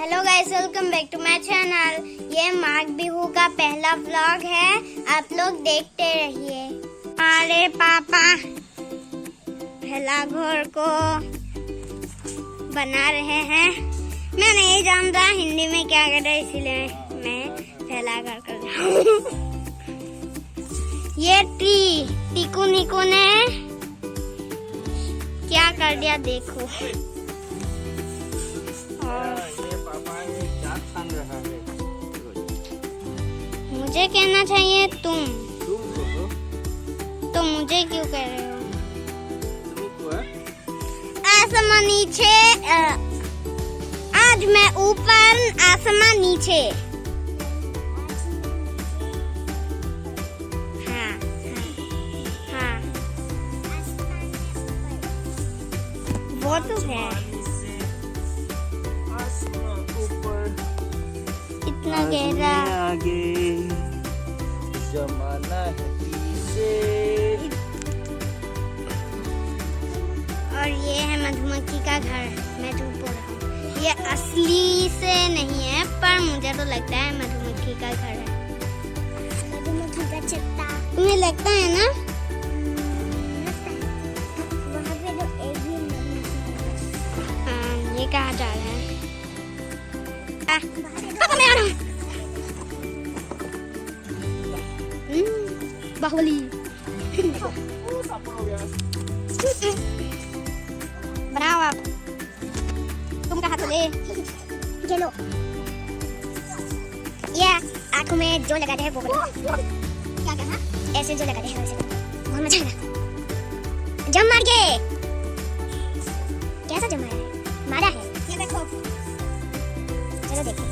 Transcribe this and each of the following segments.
Hello guys, welcome back to my channel. ये माघ बिहू का पहला व्लॉग है, आप लोग देखते रहिए। हमारे पापा भेलाघर को बना रहे हैं। मैं नहीं जानता हिंदी में क्या कर रहे, इसीलिए मैं भेलाघर कर रहा हूँ। ये टीकू निकू ने क्या कर दिया देखो। मुझे कहना चाहिए तुम तो मुझे क्यों कह रहे हो? आसमान नीचे, आज मैं ऊपर, आसमान नीचे। हाँ हाँ, वो तो है। इतना गहरा आगे जमाना है पीछे। और ये है मधुमक्खी का घर। मैं झूठ बोल रहा हूँ, ये असली से नहीं है, पर मुझे तो लगता है मधुमक्खी का घर है। मधुमक्खी का छत्ता तुम्हें लगता है ना? वहाँ पे तो एक भी हाँ, ये कहाँ जा रहा है? पापा मैं आ रहा हूँ। बाहुबली। बनाओ आप, तुम कहाँ चले? चलो। ये आँखों में जो लगाते हैं वो क्या करना? ऐसे जो लगाते हैं वैसे बहुत मजा आएगा। जम मार के। कैसा जम मारा है? मारा है। ये देखो। चलो देखो,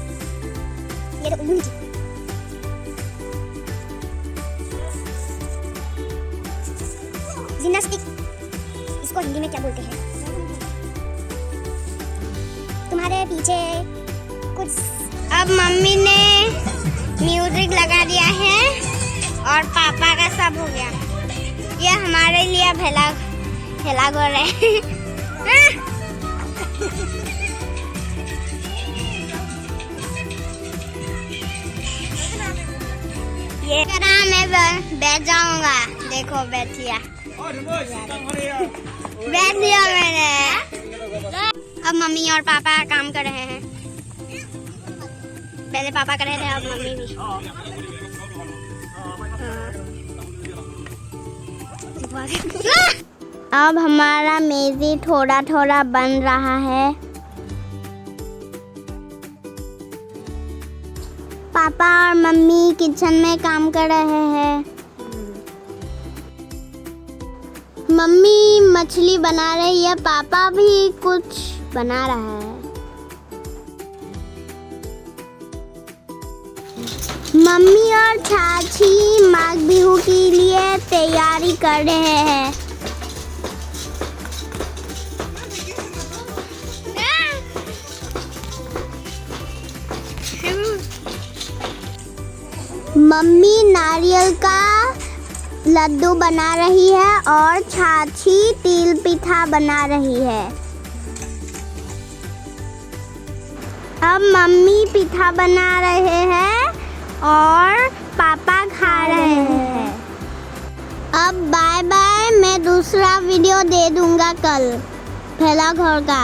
ये तो उल्लू की। जिम्नास्टिक, इसको हिंदी में क्या बोलते हैं? तुम्हारे पीछे कुछ। अब मम्मी ने म्यूजिक लगा दिया है और पापा का सब हो गया। ये हमारे लिए भेलाघर है। ये मैं बैठ जाऊंगा। देखो बैठ लिया मैंने। अब मम्मी और पापा काम कर रहे हैं। पहले पापा कर रहे थे, अब मम्मी भी। अब हमारा मेज़ी थोड़ा थोड़ा बन रहा है। पापा और मम्मी किचन में काम कर रहे हैं। मम्मी मछली बना रही है, पापा भी कुछ बना रहा है। मम्मी और चाची माघ बिहू के लिए तैयारी कर रहे हैं। मम्मी नारियल का लड्डू बना रही है और चाची तिल पिठा बना रही है। अब मम्मी पिठा बना रहे हैं और पापा खा रहे हैं। अब बाय बाय, मैं दूसरा वीडियो दे दूंगा कल भेलाघर का।